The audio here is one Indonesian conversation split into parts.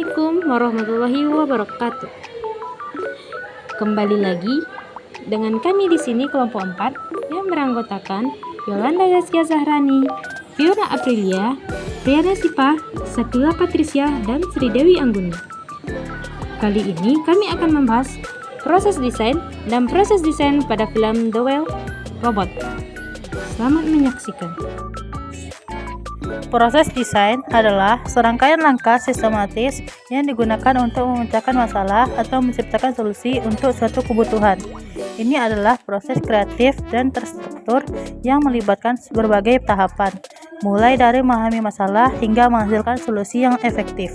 Assalamualaikum warahmatullahi wabarakatuh. Kembali lagi dengan kami di sini kelompok 4 yang beranggotakan Yolanda Zaskia Zahrani, Fiona Aprilia, Riana Sipa, Sakila Patricia, dan Sri Dewi Angguni. Kali ini kami akan membahas proses desain dan proses desain pada film The Whale Robot. Selamat menyaksikan. Proses desain adalah serangkaian langkah sistematis yang digunakan untuk memecahkan masalah atau menciptakan solusi untuk suatu kebutuhan. Ini adalah proses kreatif dan terstruktur yang melibatkan berbagai tahapan, mulai dari memahami masalah hingga menghasilkan solusi yang efektif.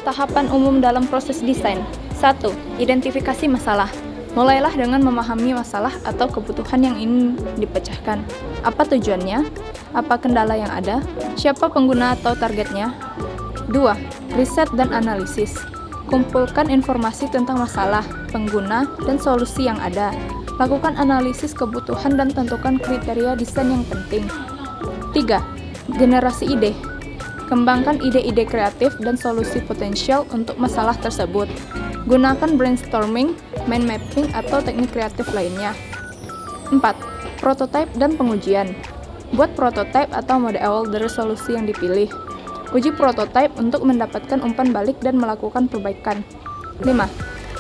Tahapan umum dalam proses desain. 1. Identifikasi masalah. Mulailah dengan memahami masalah atau kebutuhan yang ingin dipecahkan. Apa tujuannya? Apa kendala yang ada? Siapa pengguna atau targetnya? 2. Riset dan analisis. Kumpulkan informasi tentang masalah, pengguna, dan solusi yang ada. Lakukan analisis kebutuhan dan tentukan kriteria desain yang penting. 3. Generasi ide. Kembangkan ide-ide kreatif dan solusi potensial untuk masalah tersebut. Gunakan brainstorming, mind mapping, atau teknik kreatif lainnya. 4. Prototipe dan pengujian. Buat prototipe atau model awal dari solusi yang dipilih. Uji prototipe untuk mendapatkan umpan balik dan melakukan perbaikan. 5.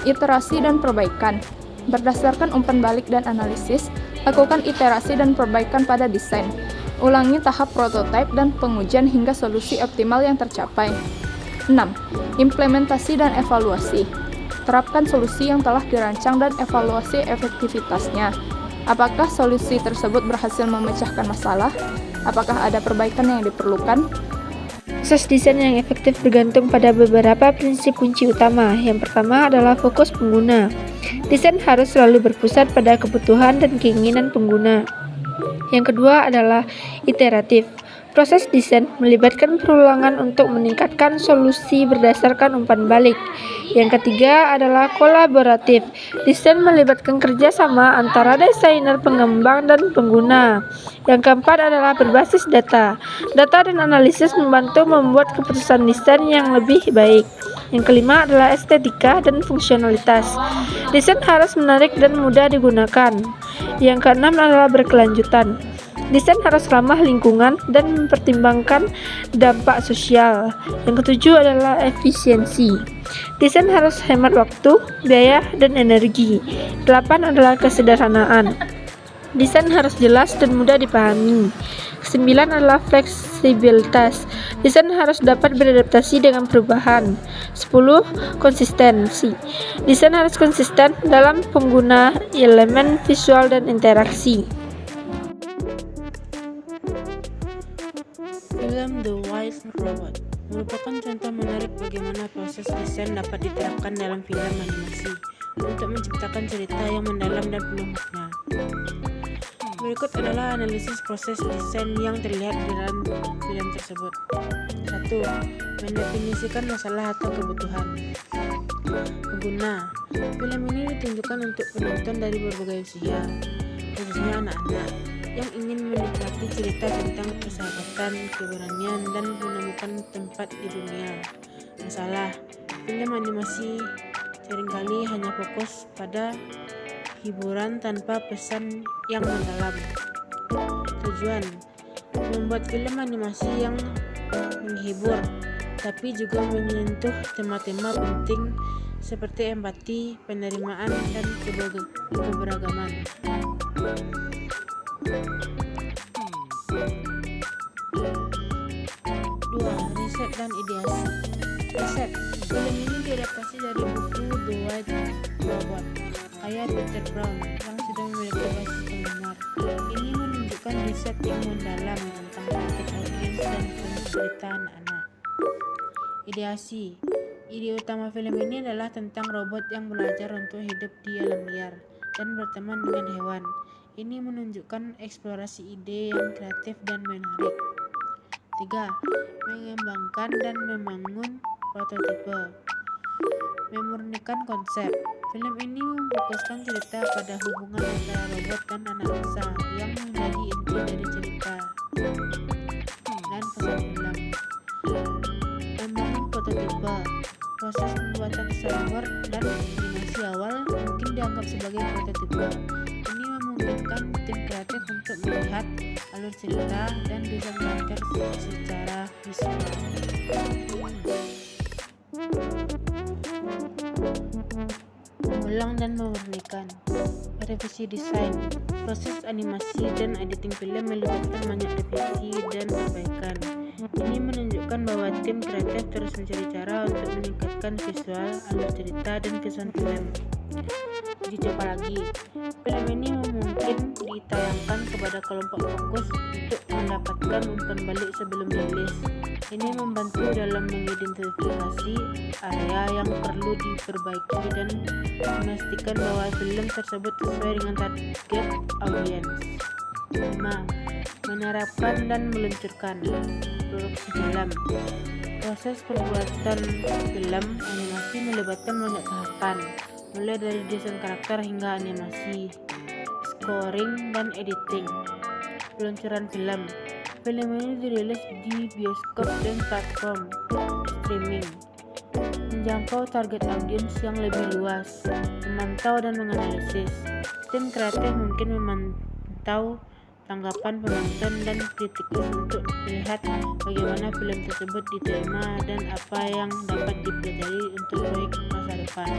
Iterasi dan perbaikan. Berdasarkan umpan balik dan analisis, lakukan iterasi dan perbaikan pada desain. Ulangi tahap prototipe dan pengujian hingga solusi optimal yang tercapai. 6. Implementasi dan evaluasi. Terapkan solusi yang telah dirancang dan evaluasi efektivitasnya. Apakah solusi tersebut berhasil memecahkan masalah? Apakah ada perbaikan yang diperlukan? Proses desain yang efektif bergantung pada beberapa prinsip kunci utama. Yang pertama adalah fokus pengguna. Desain harus selalu berpusat pada kebutuhan dan keinginan pengguna. Yang kedua adalah iteratif. Proses desain melibatkan perulangan untuk meningkatkan solusi berdasarkan umpan balik. Yang ketiga adalah kolaboratif. Desain melibatkan kerjasama antara desainer, pengembang, dan pengguna. Yang keempat adalah berbasis data. Data dan analisis membantu membuat keputusan desain yang lebih baik. Yang kelima adalah estetika dan fungsionalitas. Desain harus menarik dan mudah digunakan. Yang keenam adalah berkelanjutan. Desain harus ramah lingkungan dan mempertimbangkan dampak sosial. Yang ketujuh adalah efisiensi. Desain harus hemat waktu, biaya, dan energi. 8 adalah kesederhanaan. Desain harus jelas dan mudah dipahami. 9 adalah fleksibilitas. Desain harus dapat beradaptasi dengan perubahan. 10. Konsistensi. Desain harus konsisten dalam pengguna elemen visual dan interaksi. Film The Whale Robot merupakan contoh menarik bagaimana proses desain dapat diterapkan dalam film animasi untuk menciptakan cerita yang mendalam dan penuh makna. Berikut adalah analisis proses desain yang terlihat di dalam film tersebut. 1. Mendefinisikan masalah atau kebutuhan. Pengguna. Film ini ditunjukkan untuk penonton dari berbagai usia, khususnya anak-anak, yang ingin menikmati cerita tentang persahabatan, keberanian, dan menemukan tempat di dunia. Masalah, film animasi seringkali hanya fokus pada hiburan tanpa pesan yang mendalam. Tujuan, membuat film animasi yang menghibur, tapi juga menyentuh tema-tema penting seperti empati, penerimaan, dan keberagaman. 2. Riset dan ideasi. Riset. Film ini diadaptasi dari buku The Whale Robot karya Peter Brown yang sudah memiliki basis penggemar. Ini menunjukkan riset yang mendalam tentang target audiens dan cerita anak-anak. Ideasi. Ide utama film ini adalah tentang robot yang belajar untuk hidup di alam liar dan berteman dengan hewan. Ini menunjukkan eksplorasi ide yang kreatif dan menarik. 3. Mengembangkan dan membangun prototipe. Memurnikan konsep. Film ini memfokuskan cerita pada hubungan antara robot dan anak bangsa yang menjadi inti dari cerita dan pesan film. prototipe. Proses pembuatan storyboard dan animasi awal mungkin dianggap sebagai prototipe. Ini memungkinkan tim kreatif untuk melihat alur cerita dan desain karakter secara visual. Mengulang dan memurnikan. Revisi desain. Proses animasi dan editing film melibatkan banyak revisi dan perbaikan. Ini menunjukkan bahwa tim kreatif terus mencari cara untuk meningkatkan visual, alur cerita, dan kesan film. Uji coba lagi. Film ini mungkin ditayangkan kepada kelompok fokus untuk mendapatkan umpan balik sebelum rilis. Ini membantu dalam mengidentifikasi area yang perlu diperbaiki dan memastikan bahwa film tersebut sesuai dengan target audiens. 5. Menerapkan dan meluncurkan produksi film. Proses pembuatan film animasi melibatkan banyak tahapan, mulai dari desain karakter hingga animasi, scoring, dan editing. Peluncuran film. Film ini dirilis di bioskop dan platform streaming, menjangkau target audiens yang lebih luas. Memantau dan menganalisis. Tim kreatif mungkin memantau tanggapan penonton dan kritikus untuk melihat bagaimana film tersebut diterima dan apa yang dapat dipelajari untuk proyek masa depan.